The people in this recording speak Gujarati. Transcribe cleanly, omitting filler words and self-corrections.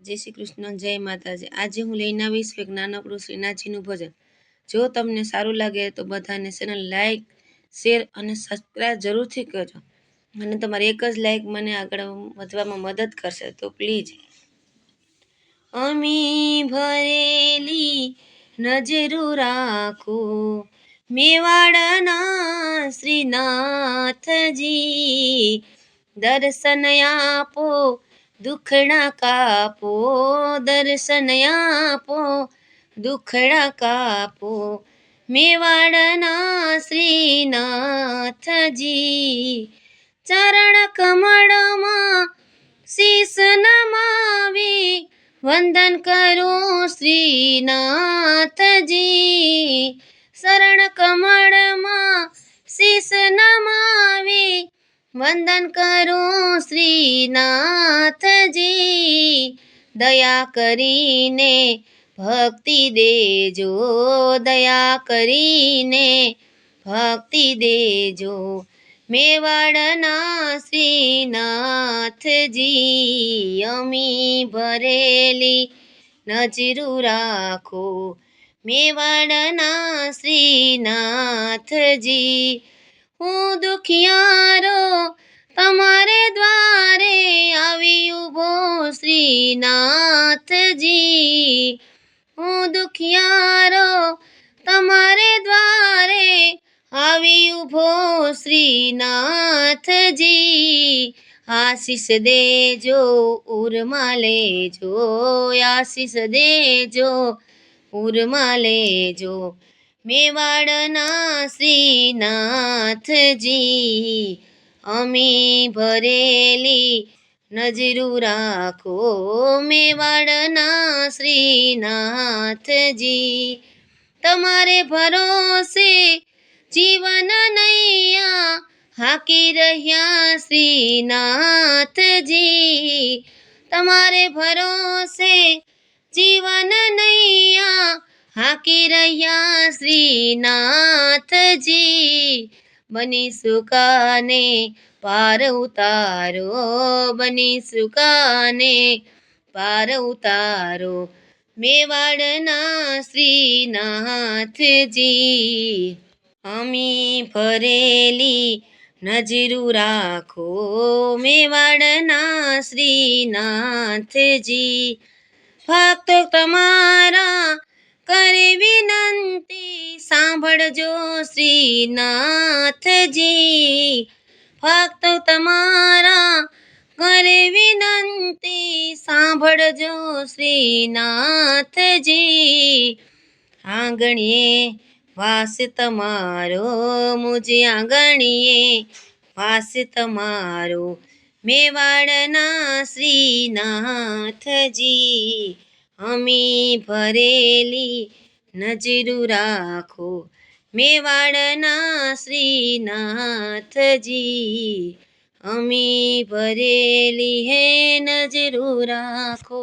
જય શ્રી કૃષ્ણ, જય માતાજી। આજે હું લઈને આવીશ એક નાનકડું શ્રીનાથજીનું ભજન। જો તમને સારું લાગે તો બધાને ચેનલ લાઈક, શેર અને સબસ્ક્રાઈબ જરૂરથી કરજો। મને તમારી એક જ લાઈક મને આગળ વધવામાં મદદ કરશે, તો પ્લીઝ। અમી ભરેલી નજરો રાખો મેવાડના શ્રીનાથજી, દર્શન આપો દુખડા કાપો, દર્શન આપો દુખડા કાપો, મેવાડના શ્રીનાથજી। ચરણ કમળમાં શીશ નમાવી વંદન કરો શ્રીનાથજી, શરણ કમળમાં શીશ નમાવી વંદન કરો શ્રીનાથજી। દયા કરીને ભક્તિ દેજો, દયા કરીને ભક્તિ દેજો, મેવાડના શ્રીનાથજી। અમી ભરેલી નજરો રાખો મેવાડના શ્રીનાથજી। હું દુખિયારો તમારે દ્વારે આવી ઊભો શ્રીનાથજી, હું દુખિયારો તમારે દ્વારે આવી ઊભો શ્રીનાથજી। આશીષ દેજો ઉરમાં લેજો, આશીષ દેજો ઉરમાં લેજો, મેવાડના શ્રીનાથજી। અમી ભરેલી નજરો રાખો મેવાડના શ્રીનાથજી। તમારે ભરોસે જીવન નૈયા હાકી રહ્યા શ્રીનાથજી, તમારે ભરોસે જીવન નૈયા હાકી રહ્યા શ્રીનાથજી। બની સુકાને પાર ઉતારો, બની સુકાને પાર ઉતારો, મેવાડના શ્રીનાથજી। અમી ભરેલી નજરો રાખો મેવાડના શ્રીનાથજી। ભક્તો તમારા કરે વિનંતી સાંભળજો શ્રીનાથજી, ભક્તો તમારા કરે વિનંતી સાંભળજો શ્રીનાથજી। આંગણીએ વાસ તમારો, મુજે આંગણીએ વાસ તમારો, મેવાડના શ્રીનાથજી। અમી ભરેલી નજરો રાખો મેવાડના શ્રીનાથજી। અમી ભરેલી હે નજરો રાખો।